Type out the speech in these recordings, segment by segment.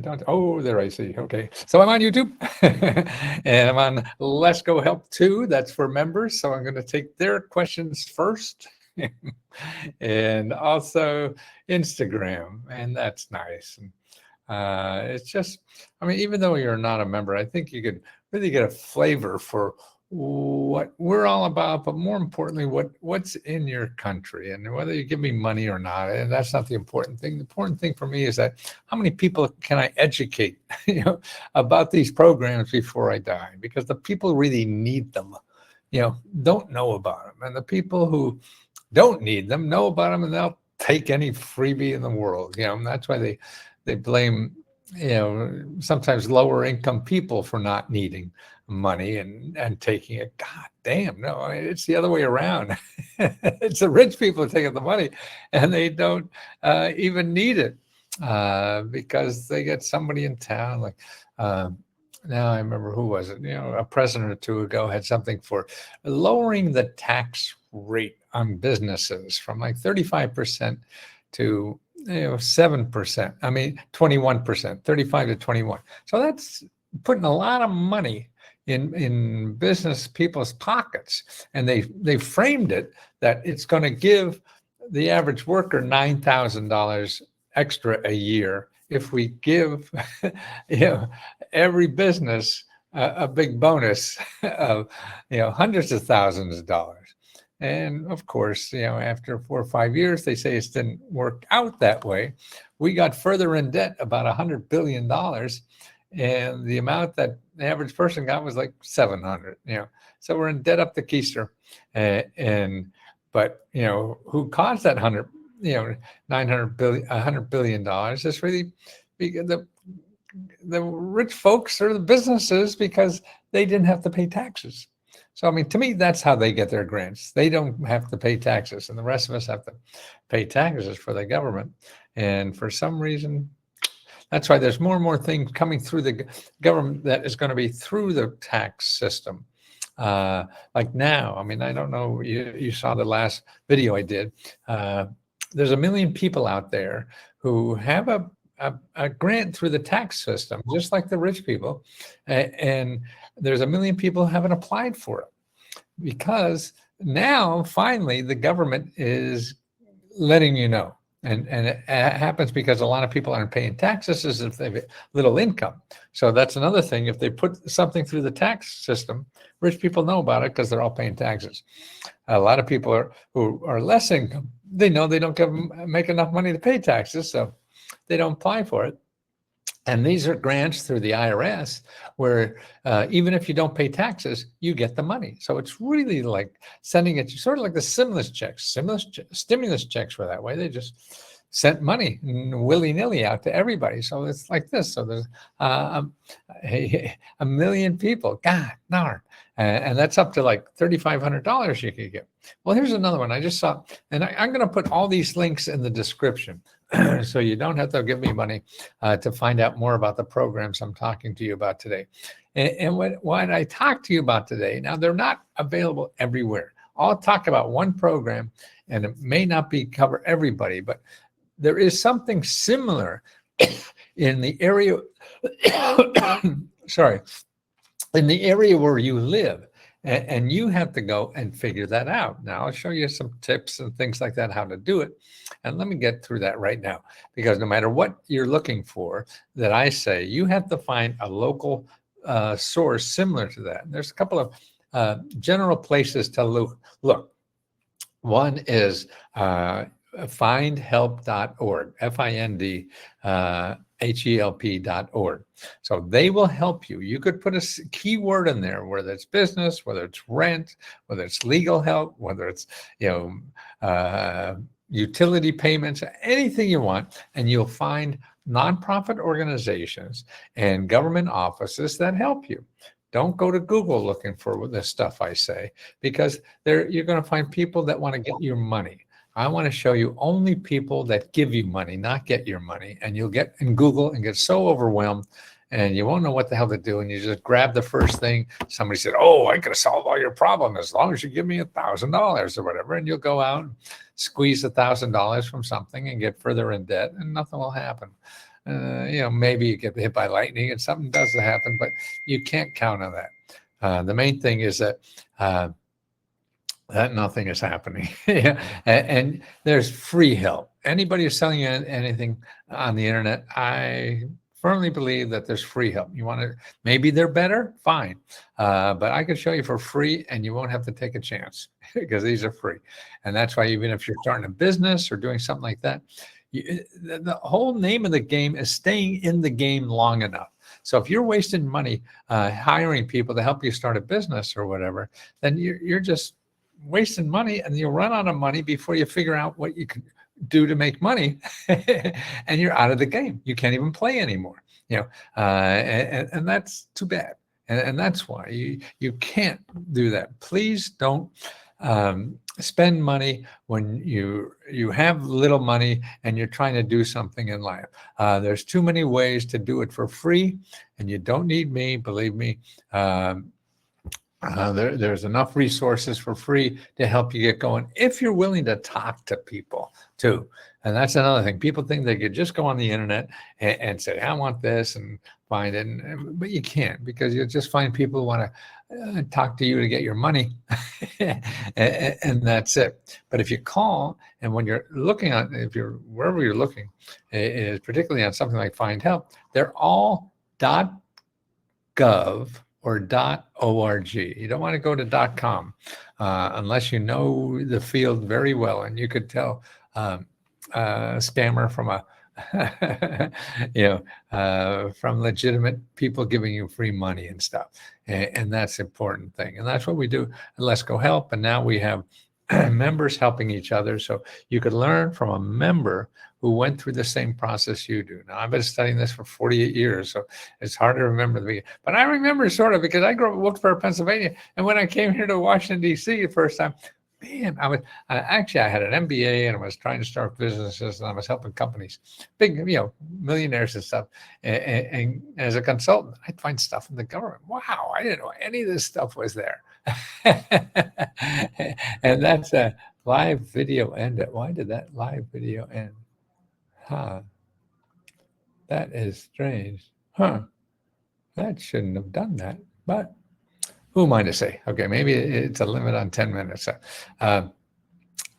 Don't, oh, there I see. Okay. So I'm on YouTube and I'm on Let's Go Help 2. That's for members. So I'm going to take their questions first. And also Instagram. And that's nice. And, it's just, I mean, even though you're not a member, I think you could really get a flavor for what we're all about, but more importantly, what's in your country and whether you give me money or not. And that's not the important thing. The important thing for me is that how many people can I educate, about these programs before I die? Because the people really need them, don't know about them. And the people who don't need them know about them and they'll take any freebie in the world, and that's why they blame, sometimes lower income people for not needing money and taking it. God damn, no, it's the other way around. It's the rich people taking the money and they don't even need it because they get somebody in town like, now I remember who was it, a president or two ago had something for lowering the tax rate on businesses from like 35% to 7%. I mean, 21%, 35 to 21. So that's putting a lot of money in business people's pockets. And they framed it that it's going to give the average worker $9,000 extra a year if we give every business a big bonus of hundreds of thousands of dollars. And of course, after 4 or 5 years, they say it didn't work out that way. We got further in debt, about $100 billion. And the amount that the average person got was like 700, So we're in debt up the keister. But who caused that 900 billion, $100 billion is really the rich folks or the businesses because they didn't have to pay taxes. So, I mean, to me, that's how they get their grants. They don't have to pay taxes, and the rest of us have to pay taxes for the government. And for some reason, that's why there's more and more things coming through the government that is going to be through the tax system. Like now, I mean, I don't know, you saw the last video I did. There's 1 million people out there who have a grant through the tax system, just like the rich people. And there's 1 million people who haven't applied for it because now finally the government is letting you know. And it happens because a lot of people aren't paying taxes if they have little income. So that's another thing. If they put something through the tax system, rich people know about it because they're all paying taxes. A lot of people who are less income, they know they don't make enough money to pay taxes, so they don't apply for it. And these are grants through the IRS where even if you don't pay taxes, you get the money. So it's really like sending it, sort of like the stimulus checks. Stimulus checks were that way. They just sent money willy-nilly out to everybody. So it's like this. So there's 1 million people. God darn. And that's up to like $3,500 you could get. Well, here's another one I just saw. And I'm going to put all these links in the description. So you don't have to give me money to find out more about the programs I'm talking to you about today. And what I talk to you about today, now they're not available everywhere. I'll talk about one program and it may not cover everybody, but there is something similar in the area, sorry, in the area where you live. And you have to go and figure that out. Now, I'll show you some tips and things like that, how to do it. And let me get through that right now, because no matter what you're looking for, that I say, you have to find a local source similar to that. And there's a couple of general places to look. One is findhelp.org, FINDHELP.org. So they will help you. You could put a keyword in there, whether it's business, whether it's rent, whether it's legal help, whether it's utility payments, anything you want, and you'll find nonprofit organizations and government offices that help you. Don't go to Google looking for this stuff I say, because you're going to find people that want to get your money. I want to show you only people that give you money, not get your money. And you'll get in Google and get so overwhelmed and you won't know what the hell to do. And you just grab the first thing. Somebody said, oh, I could solve all your problems as long as you give me $1,000 or whatever. And you'll go out and squeeze $1,000 from something and get further in debt and nothing will happen. maybe you get hit by lightning and something does happen, but you can't count on that. The main thing is that nothing is happening. And there's free help. Anybody who's selling you anything on the internet, I firmly believe that there's free help. You want to, maybe they're better, fine. But I can show you for free and you won't have to take a chance because these are free. And that's why even if you're starting a business or doing something like that, the whole name of the game is staying in the game long enough. So if you're wasting money hiring people to help you start a business or whatever, then you're just wasting money, and you'll run out of money before you figure out what you can do to make money, and you're out of the game. You can't even play anymore. And that's too bad. And that's why you can't do that. Please don't spend money when you have little money and you're trying to do something in life. There's too many ways to do it for free, and you don't need me, believe me. There's enough resources for free to help you get going if you're willing to talk to people too. And that's another thing. People think they could just go on the internet and say, I want this, and find it. But you can't, because you'll just find people who want to talk to you to get your money. and that's it. But if you call, and when you're looking on, wherever you're looking, is particularly on something like Find Help, they're all .gov or .org. You don't want to go to .com unless you know the field very well, and you could tell a scammer from from legitimate people giving you free money and stuff. And that's the important thing. And that's what we do at Let's Go Help. And now we have members helping each other. So you could learn from a member who went through the same process you do. Now, I've been studying this for 48 years, so it's hard to remember but I remember sort of, because I grew up in Wilkes-Barre, Pennsylvania. And when I came here to Washington, D.C. the first time, man, I had an MBA, and I was trying to start businesses, and I was helping companies, big, millionaires and stuff. And as a consultant, I'd find stuff in the government. Wow, I didn't know any of this stuff was there. And that's a live video ended. Why did that live video end? That is strange. That shouldn't have done that, but who am I to say? Okay, maybe it's a limit on 10 minutes.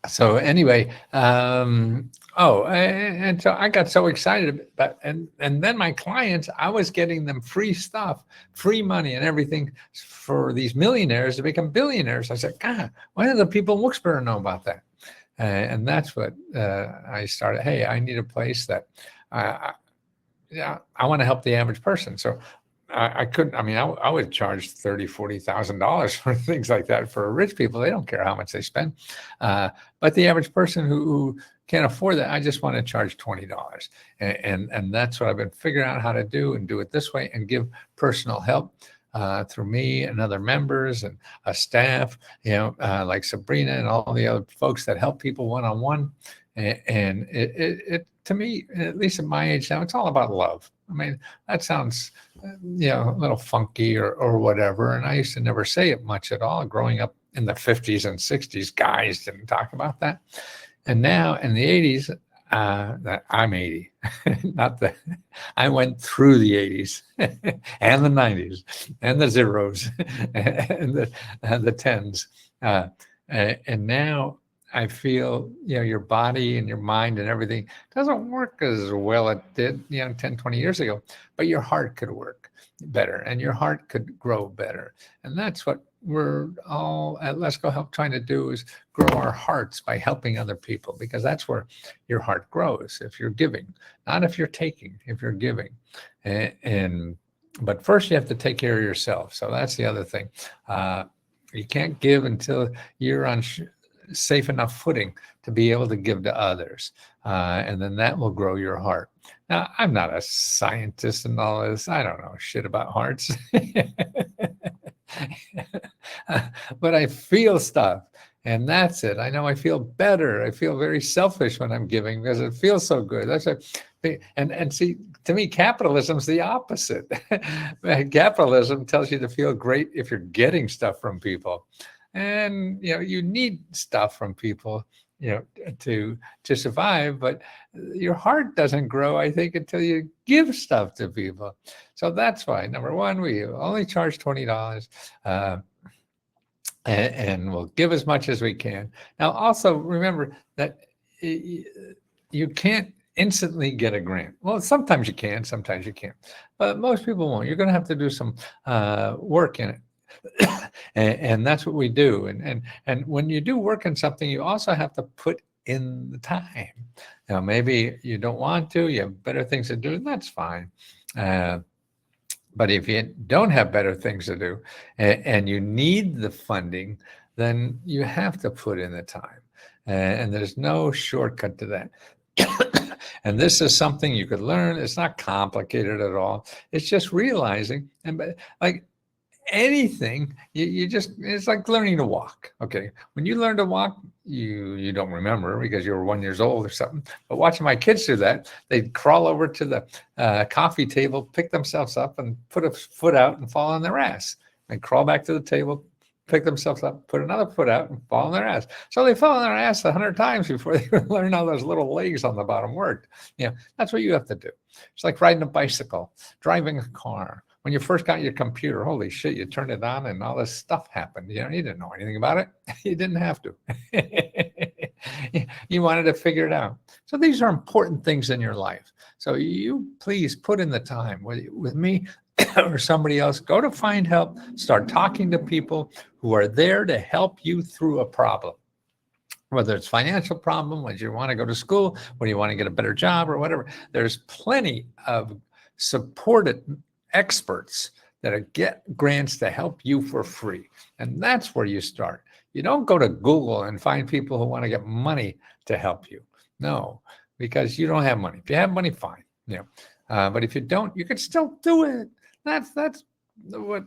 So anyway, and so I got so excited about, and then my clients, I was getting them free stuff, free money and everything for these millionaires to become billionaires. I said, God, why do the people in Wilkes-Barre know about that? And that's what I started. Hey, I need a place that I want to help the average person. So I couldn't, I would charge $30,000, $40,000 for things like that. For rich people, they don't care how much they spend. But the average person who can't afford that, I just want to charge $20. And that's what I've been figuring out how to do, and do it this way, and give personal help through me and other members and a staff, like Sabrina and all the other folks that help people one-on-one. And it to me, at least at my age now, it's all about love. That sounds, a little funky or whatever. And I used to never say it much at all. Growing up in the 50s and 60s, guys didn't talk about that. And now in the 80s, I'm 80, I went through the 80s and the 90s and the zeros and the tens. And now I feel, your body and your mind and everything doesn't work as well as it did, 10, 20 years ago, but your heart could work better and your heart could grow better. And that's what we're all at Let's Go Help trying to do, is grow our hearts by helping other people, because that's where your heart grows. If you're giving, not if you're taking, if you're giving. But first you have to take care of yourself. So that's the other thing. You can't give until you're on safe enough footing to be able to give to others. And then that will grow your heart. Now, I'm not a scientist and all this. I don't know shit about hearts. But I feel stuff. And that's it. I know I feel better. I feel very selfish when I'm giving, because it feels so good. That's and see, to me, capitalism's the opposite. Capitalism tells you to feel great if you're getting stuff from people. And you need stuff from people to survive. But your heart doesn't grow, I think, until you give stuff to people. So that's why, number one, we only charge $20. And we'll give as much as we can. Now, also remember that you can't instantly get a grant. Well, sometimes you can, sometimes you can't, but most people won't. You're going to have to do some work in it, and that's what we do. And when you do work in something, you also have to put in the time. Now, maybe you don't want to. You have better things to do, and that's fine. But if you don't have better things to do and you need the funding, then you have to put in the time. And there's no shortcut to that. And this is something you could learn. It's not complicated at all. It's just realizing, and like anything, you just, it's like learning to walk. Okay. When you learn to walk, you don't remember because you were 1 year old or something, but watching my kids do that, they'd crawl over to the coffee table, pick themselves up and put a foot out and fall on their ass, and crawl back to the table, pick themselves up, put another foot out and fall on their ass. So they fell on their ass 100 times before they learned how those little legs on the bottom worked. That's what you have to do. It's like riding a bicycle, driving a car. When you first got your computer, holy shit, you turned it on and all this stuff happened. You didn't know anything about it. You didn't have to. You wanted to figure it out. So these are important things in your life. So you please put in the time with me or somebody else. Go to Find Help. Start talking to people who are there to help you through a problem. Whether it's financial problem, whether you want to go to school, whether you want to get a better job or whatever. There's plenty of supported experts that get grants to help you for free. And that's where you start. You don't go to Google and find people who want to get money to help you. No, because you don't have money. If you have money, fine. But if you don't, you can still do it. That's what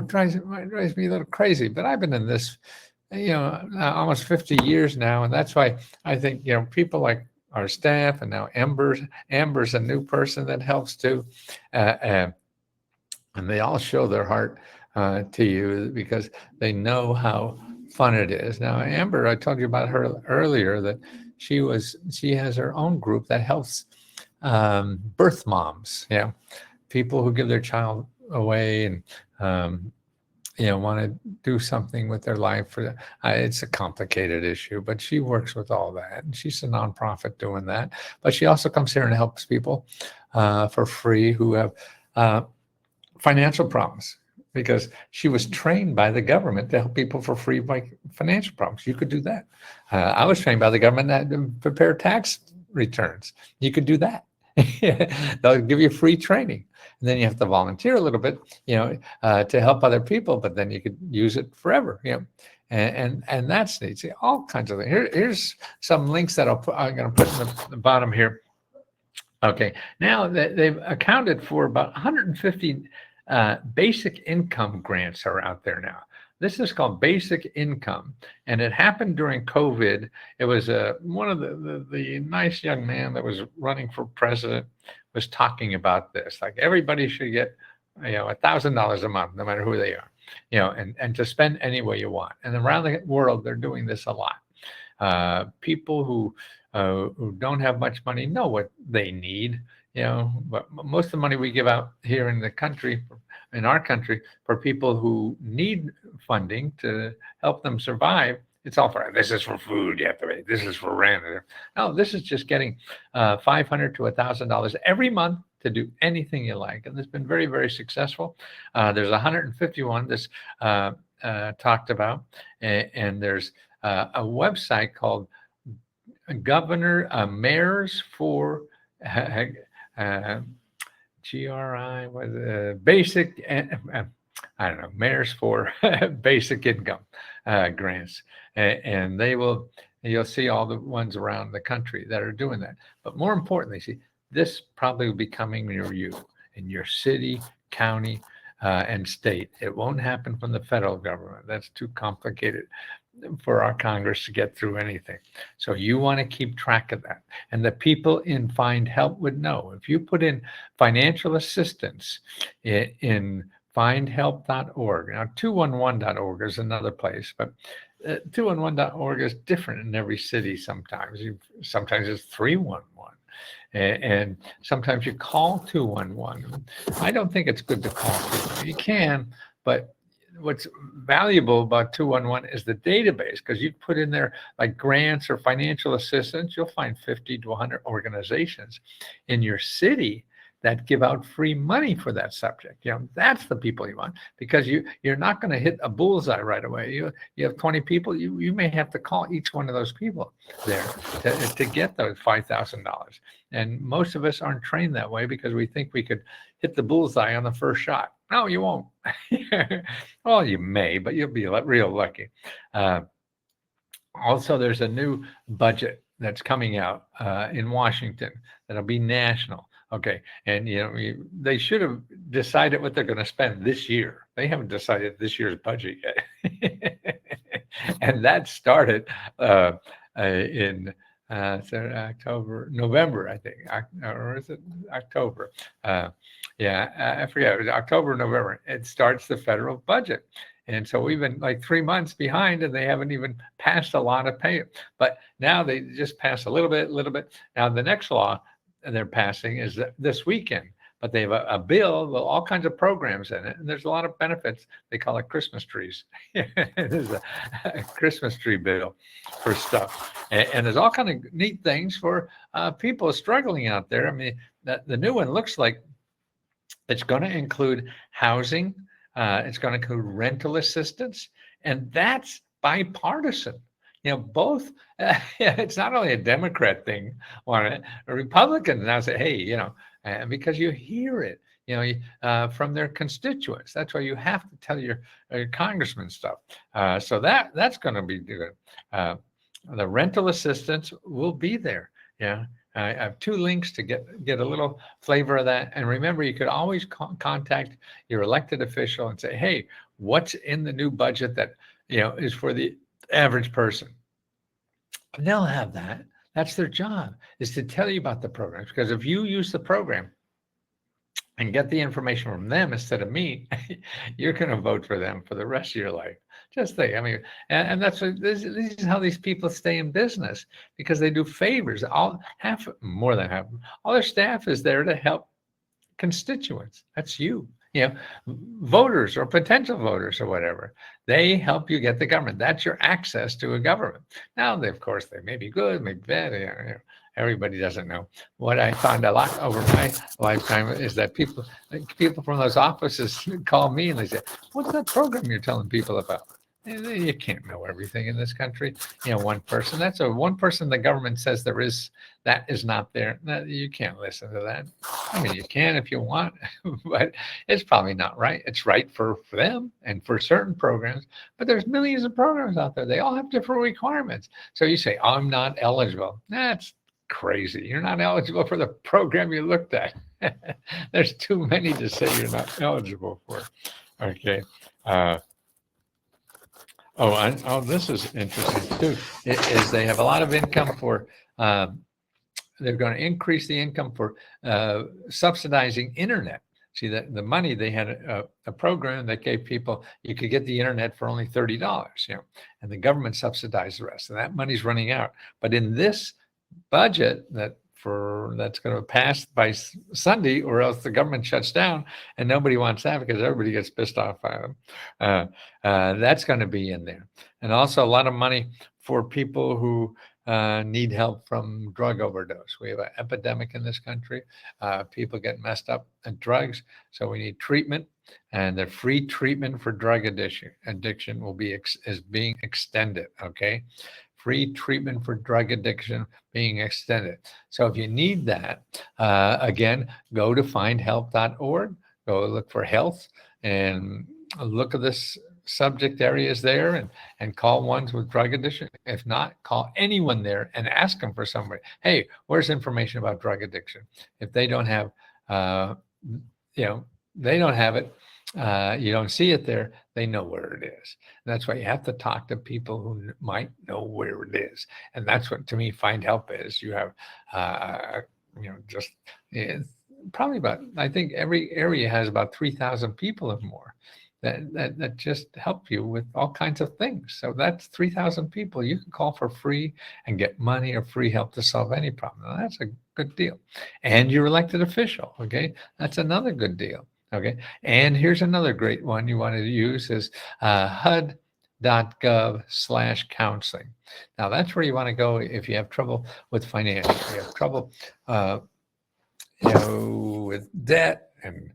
drives me a little crazy. But I've been in this, almost 50 years now, and that's why I think people like our staff, and now Amber's a new person that helps too, and they all show their heart to you because they know how fun it is. Now, Amber, I told you about her earlier, that she has her own group that helps birth moms, people who give their child away and want to do something with their life. It's a complicated issue, but she works with all that, and she's a nonprofit doing that. But she also comes here and helps people for free who have financial problems, because she was trained by the government to help people for free by financial problems. You could do that. I was trained by the government to prepare tax returns. You could do that. They'll give you free training. And then you have to volunteer a little bit, to help other people, but then you could use it forever, and that's neat. See, all kinds of things. Here's some links that I'm going to put in the bottom here. Okay, now they've accounted for about 150 basic income grants are out there now. This is called basic income, and it happened during COVID. It was one of the nice young man that was running for president was talking about this. Like, everybody should get, $1,000 a month, no matter who they are, and to spend any way you want. And around the world, they're doing this a lot. People who don't have much money know what they need, but most of the money we give out here in our country for people who need funding to help them survive, it's all for, this is for food, you have to pay, this is for rent. No, this is just getting $500 to $1,000 every month to do anything you like. And it's been very, very successful. There's 151 this talked about, and there's a website called Mayors for basic, I don't know, Mayors for Basic Income grants, and you'll see all the ones around the country that are doing that. But more importantly, see, this probably will be coming near you in your city, county, and state. It won't happen from the federal government. That's too complicated for our Congress to get through anything. So you want to keep track of that. And the people in Find Help would know. If you put in financial assistance in findhelp.org. Now, 211.org is another place, but 211.org is different in every city sometimes. Sometimes it's 311. And sometimes you call 211. I don't think it's good to call 211. You can, but what's valuable about 211 is the database, because you put in there like grants or financial assistance. You'll find 50 to 100 organizations in your city that give out free money for that subject. That's the people you want, because you're not going to hit a bullseye right away. You have 20 people, you may have to call each one of those people there to get those $5,000. And most of us aren't trained that way, because we think we could hit the bullseye on the first shot. No, you won't. Well, you may, but you'll be real lucky. Also, there's a new budget that's coming out in Washington that'll be national. Okay, and they should have decided what they're going to spend this year. They haven't decided this year's budget yet, and that started in November, I think, or is it October? I forget. It was October, November. It starts the federal budget. And so we've been like 3 months behind, and they haven't even passed a lot of pay. But now they just pass a little bit. Now the next law they're passing is this weekend, but they have a bill with all kinds of programs in it, and there's a lot of benefits. They call it Christmas trees. There's a Christmas tree bill for stuff, and there's all kind of neat things for people struggling out there. I mean, the new one looks like it's going to include housing. It's going to include rental assistance, and that's bipartisan. Both. It's not only a Democrat thing on it. Republicans now say, "Hey, because you hear it, from their constituents. That's why you have to tell your congressman stuff. So that's going to be good. The rental assistance will be there. Yeah." I have 2 links to get a little flavor of that. And remember, you could always contact your elected official and say, "Hey, what's in the new budget that is for the average person?" And they'll have that. That's their job, is to tell you about the programs. Because if you use the program and get the information from them instead of me, you're going to vote for them for the rest of your life. Just think. I mean, and that's this is how these people stay in business, because they do favors. More than half, all their staff is there to help constituents. That's you. Voters or potential voters or whatever. They help you get the government. That's your access to a government. Now, of course, they may be good, may be bad. Everybody doesn't know. What I found a lot over my lifetime is that people from those offices call me and they say, "What's that program you're telling people about?" You can't know everything in this country. One person. That's one person the government says there is. That is not there. You can't listen to that. I mean, you can if you want, but it's probably not right. It's right for them and for certain programs, but there's millions of programs out there. They all have different requirements. So you say, "I'm not eligible." That's crazy. You're not eligible for the program you looked at. There's too many to say you're not eligible for. Okay. This is interesting too. Is they have a lot of income for. They're going to increase the income for subsidizing internet. See, the money, they had a program that gave people, you could get the internet for only $30, and the government subsidized the rest. And that money's running out. But in this budget that's going to pass by Sunday, or else the government shuts down, and nobody wants that because everybody gets pissed off at them. That's going to be in there. And also a lot of money for people who need help from drug overdose. We have an epidemic in this country. People get messed up at drugs, so we need treatment, and the free treatment for drug addiction will be is being extended. Okay, free treatment for drug addiction being extended. So if you need that, again, go to findhelp.org. Go look for health and look at this subject areas there, and call ones with drug addiction. If not, call anyone there and ask them for somebody. Hey, where's information about drug addiction? If they don't have, they don't have it, you don't see it there, they know where it is. And that's why you have to talk to people who might know where it is. And that's what, to me, Find Help is. You have, probably about, I think every area has about 3,000 people or more. that just help you with all kinds of things. So that's 3,000 people you can call for free and get money or free help to solve any problem. Now, that's a good deal. And your elected official, okay? That's another good deal, okay? And here's another great one you want to use is HUD.gov/counseling. Now, that's where you want to go if you have trouble with finances, you have trouble with debt and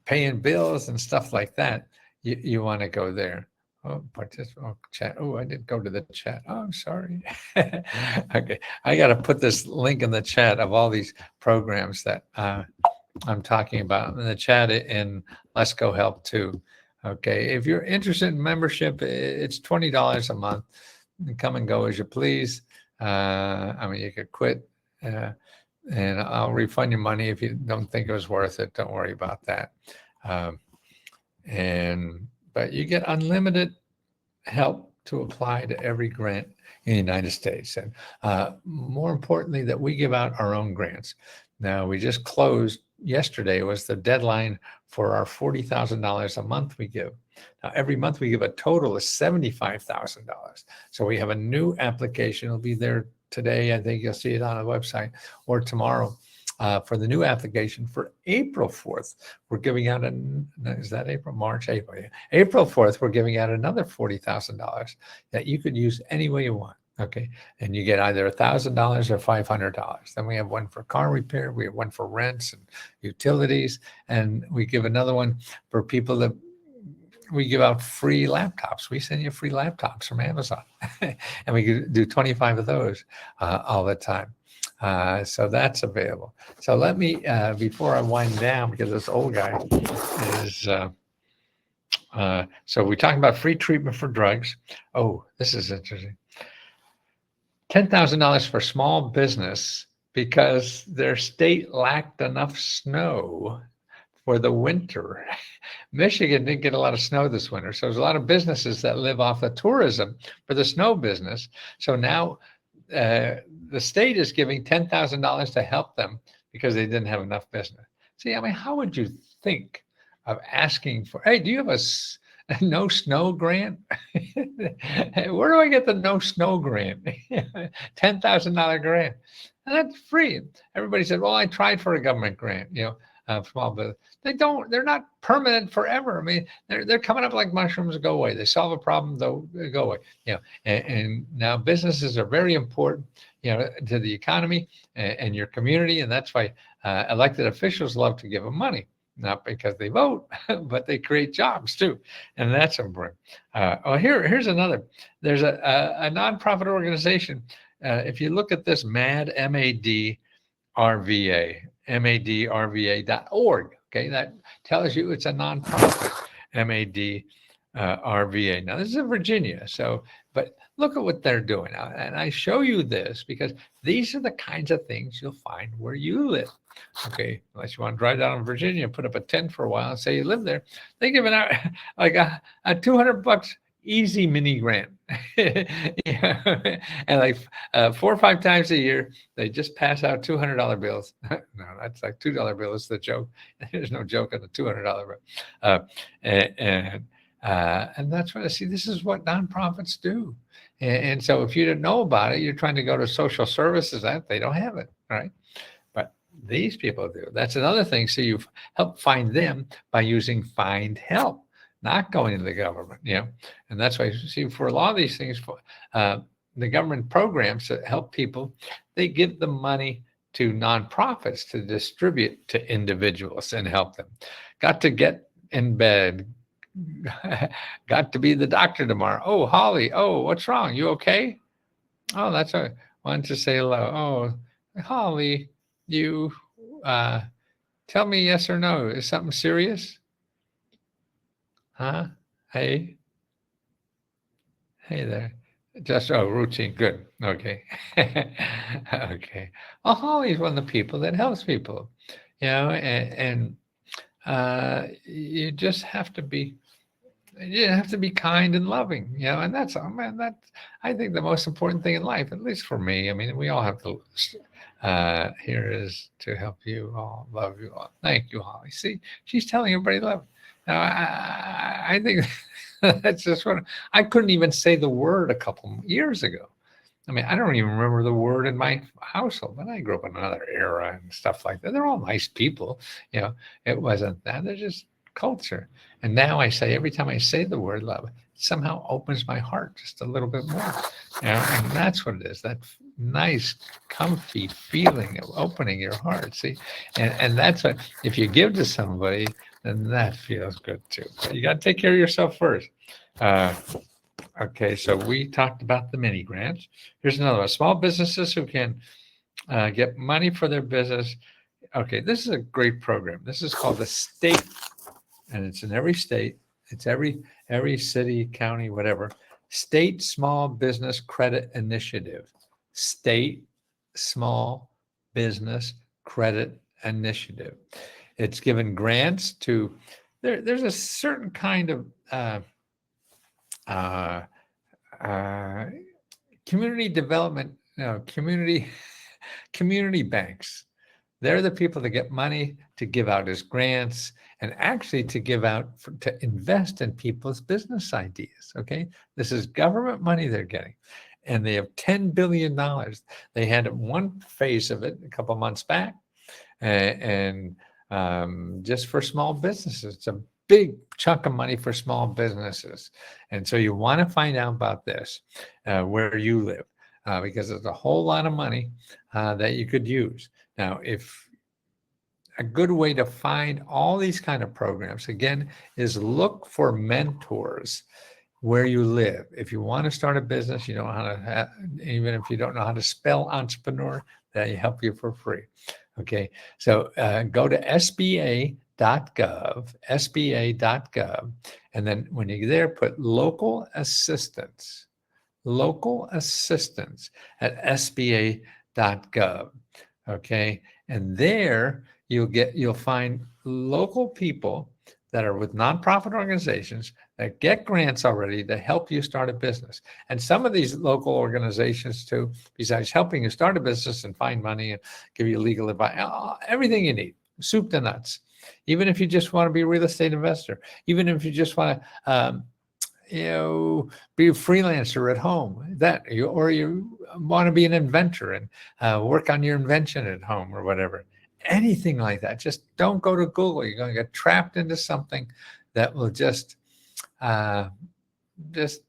paying bills and stuff like that, you want to go there. Oh, chat. Oh, I didn't go to the chat. Oh, I'm sorry. Okay, I got to put this link in the chat of all these programs that I'm talking about in the chat in Let's Go Help too. Okay, if you're interested in membership, it's $20 a month. Come and go as you please. I mean, you could quit. And I'll refund your money if you don't think it was worth it. Don't worry about that. But you get unlimited help to apply to every grant in the United States. And more importantly, that we give out our own grants. Now, we just closed yesterday was the deadline for our $40,000 a month we give. Now, every month we give a total of $75,000. So we have a new application. It'll be there today. I think you'll see it on the website or tomorrow for the new application for April 4th. We're giving out is that April, March, April? Yeah. April 4th, we're giving out another $40,000 that you could use any way you want. Okay. And you get either $1,000 or $500. Then we have one for car repair. We have one for rents and utilities. And we give another one for people that we give out free laptops. We send you free laptops from Amazon. And we do 25 of those all the time. So that's available. So let me, before I wind down, because this old guy is, so we're talking about free treatment for drugs. Oh, this is interesting. $10,000 for small business because their state lacked enough snow for the winter. Michigan didn't get a lot of snow this winter. So there's a lot of businesses that live off of tourism for the snow business. So now the state is giving $10,000 to help them because they didn't have enough business. See, I mean, how would you think of asking for, hey, do you have a no snow grant? Where do I get the no snow grant? $10,000 grant. And that's free. Everybody said, well, I tried for a government grant, small business. They're not permanent forever. I mean, they're coming up like mushrooms, go away. They solve a problem, they'll go away. And now businesses are very important, to the economy and your community. And that's why elected officials love to give them money. Not because they vote, but they create jobs too. And that's important. Here's another. There's a nonprofit organization. If you look at this MAD, MADRVA, MADRVA.org. Okay, that tells you it's a nonprofit, MADRVA. Now, this is in Virginia. But look at what they're doing. And I show you this because these are the kinds of things you'll find where you live. Okay, unless you want to drive down in Virginia and put up a tent for a while and say you live there, they give it out like a $200 easy mini grant. And like 4 or 5 times a year, they just pass out $200 bills. No, that's like $2 bill. It's the joke. There's no joke on the $200 bill. And that's what I see. This is what nonprofits do. And so if you didn't know about it, you're trying to go to social services, that they don't have it, right? But these people do. That's another thing. So you help find them by using Find Help, not going to the government, And that's why you see for a lot of these things, the government programs that help people, they give the money to nonprofits to distribute to individuals and help them. Got to get in bed. Got to be the doctor tomorrow. Oh, Holly. Oh, what's wrong? You okay? Oh, that's all right. Wanted to say hello. Oh, Holly, you tell me yes or no. Is something serious? Huh? Hey there. Just routine. Good. Okay. Okay. Well, Holly's one of the people that helps people, and you just have to be. You have to be kind and loving, and that's, I think the most important thing in life, at least for me. I mean, we all have to, here is to help you all, love you all. Thank you, Holly. See, she's telling everybody love. Now, I think that's just what I couldn't even say the word a couple years ago. I mean, I don't even remember the word in my household, but I grew up in another era and stuff like that. They're all nice people, you know. It wasn't that. They're just culture. And now I say every time I say the word love, it somehow opens my heart just a little bit more. You know, and that's what it is. That nice, comfy feeling of opening your heart. See, and that's what if you give to somebody, then that feels good too. But you got to take care of yourself first. Uh, Okay, so we talked about the mini grants. Here's another one. Small businesses who can get money for their business. Okay, this is a great program. This is called the state, and it's in every state. It's every city, county, whatever. State Small Business Credit Initiative. State Small Business Credit Initiative. It's given grants to. There's a certain kind of uh, community development, community banks. They're the people that get money to give out as grants and actually to give out to invest in people's business ideas. Okay, this is government money they're getting, and they have $10 billion. They had one phase of it a couple months back, and just for small businesses. It's a big chunk of money for small businesses. And so you want to find out about this where you live because there's a whole lot of money that you could use. Now, if a good way to find all these kind of programs, again, is look for mentors where you live. If you want to start a business, you don't know how to, even if you don't know how to spell entrepreneur, they help you for free. Okay, so go to sba.gov, and then when you're there, put local assistance at sba.gov. Okay, and there you'll find local people that are with nonprofit organizations that get grants already to help you start a business. And some of these local organizations too, besides helping you start a business and find money and give you legal advice, everything you need, soup to nuts. Even if you just want to be a real estate investor, even if you just want to, be a freelancer at home, or you want to be an inventor and work on your invention at home or whatever. Anything like that. Just don't go to Google. You're going to get trapped into something that will just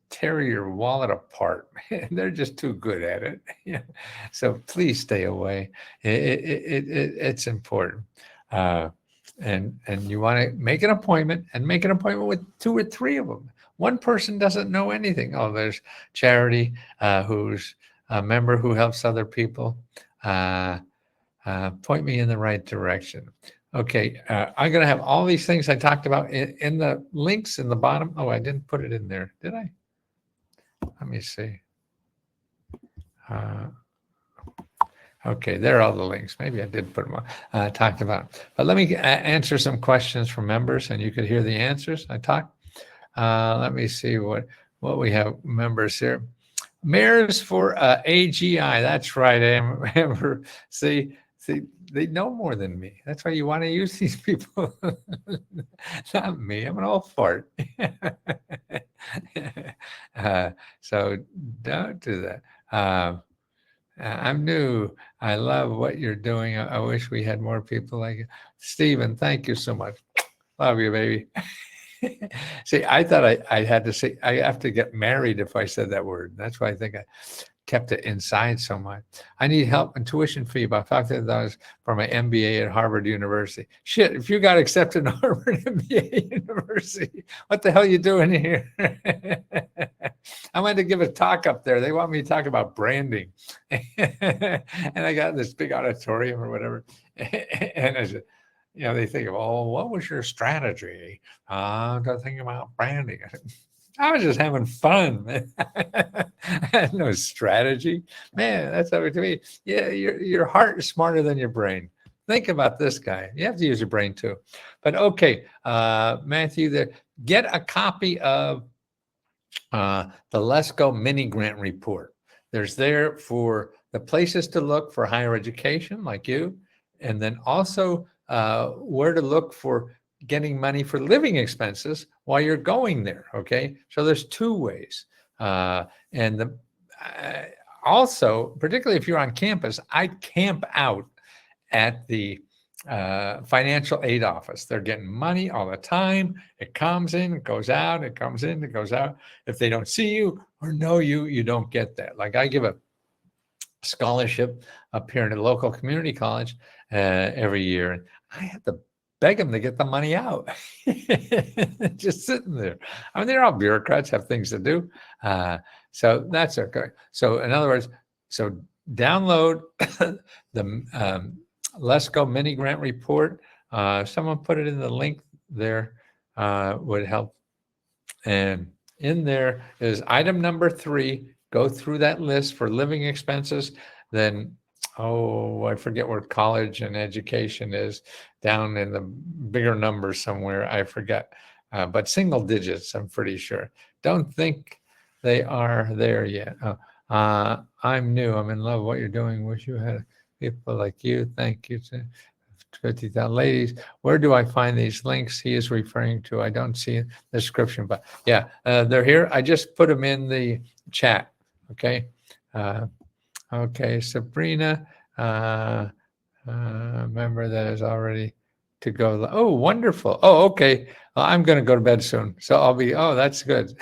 tear your wallet apart. They're just too good at it. So please stay away. It's important. And you want to make an appointment with 2 or 3 of them. One person doesn't know anything. Oh, there's Charity, who's a member who helps other people. Point me in the right direction. Okay, I'm going to have all these things I talked about in the links in the bottom. Oh, I didn't put it in there, did I? Let me see. Okay, there are all the links. Maybe I did put them on, talked about. But let me answer some questions from members, and you could hear the answers I talked. Let me see what we have members here. Mayors for AGI. That's right, Amber. See, they know more than me. That's why you want to use these people. Not me. I'm an old fart. So don't do that. I'm new. I love what you're doing. I wish we had more people like you. Stephen, thank you so much. Love you, baby. See, I thought I had to say, I have to get married if I said that word. That's why I think I kept it inside so much. I need help and tuition fee about $5,000 for my MBA at Harvard University. Shit, if you got accepted to Harvard MBA University, what the hell are you doing here? I went to give a talk up there. They want me to talk about branding. And I got this big auditorium or whatever. And I said, they think of, what was your strategy? To think about branding. I was just having fun, man. I had no strategy. Man, that's up to me. Yeah, your heart is smarter than your brain. Think about this guy. You have to use your brain too. But okay, Matthew, get a copy of the Let's Go mini grant report. There's there for the places to look for higher education like you, and then also where to look for getting money for living expenses while you're going there. Okay, so there's two ways. And also, particularly if you're on campus, I'd camp out at the financial aid office. They're getting money all the time. It comes in, it goes out, it comes in, it goes out. If they don't see you or know you, you don't get that. Like I give a scholarship up here in a local community college every year, and I have to beg them to get the money out. Just sitting there. I mean, they're all bureaucrats, have things to do. So that's okay. So in other words, so download the Let's Go mini grant report. Someone put it in the link there, would help. And in there is item number 3. Go through that list for living expenses. Then, I forget where college and education is, down in the bigger numbers somewhere. I forget, but single digits, I'm pretty sure. Don't think they are there yet. I'm new. I'm in love with what you're doing. Wish you had people like you. Thank you to 50,000 ladies. Where do I find these links he is referring to? I don't see the description, but yeah, they're here. I just put them in the chat. Okay. Okay, Sabrina, member that is already to go. Oh, wonderful. Oh, okay. Well, I'm going to go to bed soon, so I'll be. Oh, that's good.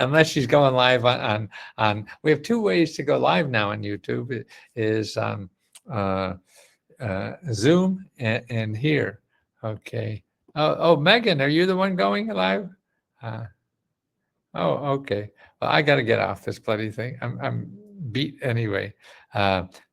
Unless she's going live on. We have 2 ways to go live now on YouTube. It is on Zoom and here. Okay. Oh, Megan, are you the one going live? Oh, okay. Well, I got to get off this bloody thing. I'm beat anyway.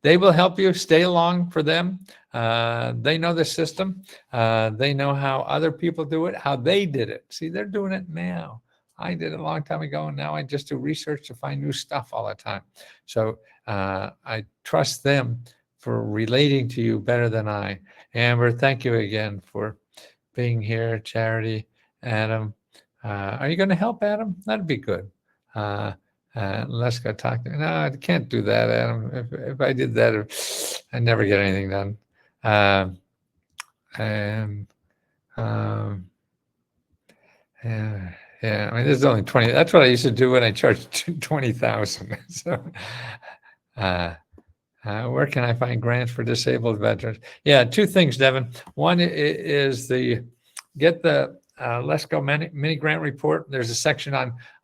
They will help you. Stay along for them. They know the system. They know how other people do it, how they did it. See, they're doing it now. I did it a long time ago, and now I just do research to find new stuff all the time. So I trust them for relating to you better than I. Amber, thank you again for being here. Charity, Adam. Are you going to help, Adam? That'd be good. Let's go talk to. No, I can't do that, Adam. If I did that, I'd never get anything done. Yeah, I mean, this is only 20. That's what I used to do when I charged 20,000. So, where can I find grants for disabled veterans? Yeah, 2 things, Devin. One is get the Let's Go mini grant report. There's a section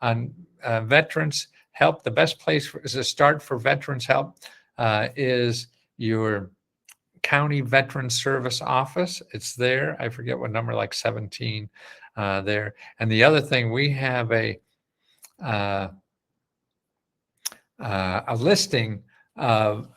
on veterans help. The best place to start for veterans help is your county veteran service office. It's there. I forget what number, like 17 there. And the other thing, we have a listing of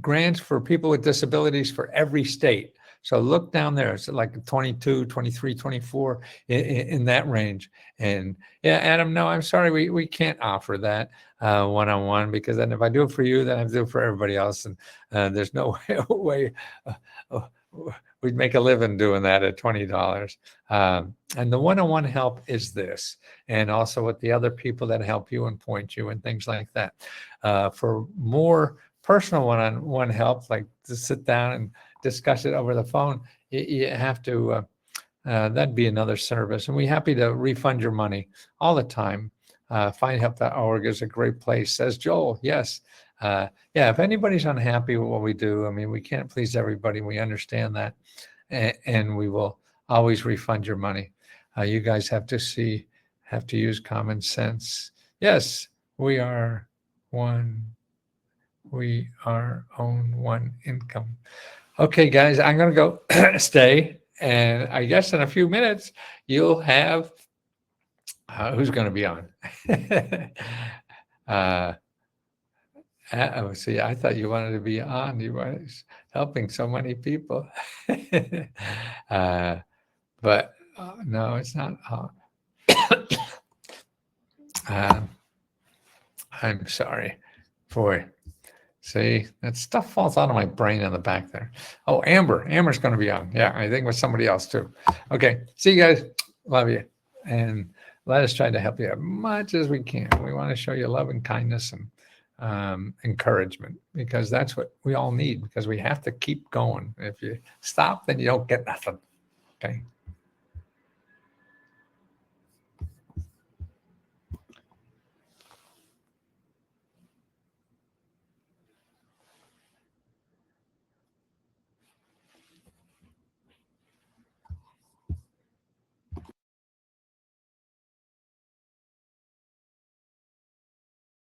grants for people with disabilities for every state. So look down there. It's like 22, 23, 24 in that range. And yeah, Adam, no, I'm sorry. We can't offer that one-on-one, because then if I do it for you, then I have to do it for everybody else. And there's no way we'd make a living doing that at $20. And the one-on-one help is this, and also with the other people that help you and point you and things like that. For more personal one-on-one help, like to sit down and discuss it over the phone, you have to, that'd be another service. And we're happy to refund your money all the time. Findhelp.org is a great place, says Joel. Yes. Yeah, if anybody's unhappy with what we do, I mean, we can't please everybody. We understand that. And we will always refund your money. You guys have to use common sense. Yes, we are own one income. Okay, guys, I'm going to go stay. And I guess in a few minutes, you'll have, who's going to be on? See, I thought you wanted to be on. You were helping so many people. But no, it's not. I'm sorry. Boy. See, that stuff falls out of my brain on the back there. Oh, Amber's going to be on. Yeah, I think with somebody else too. Okay, see you guys. Love you. And let us try to help you as much as we can. We want to show you love and kindness and encouragement, because that's what we all need, because we have to keep going. If you stop, then you don't get nothing. Okay.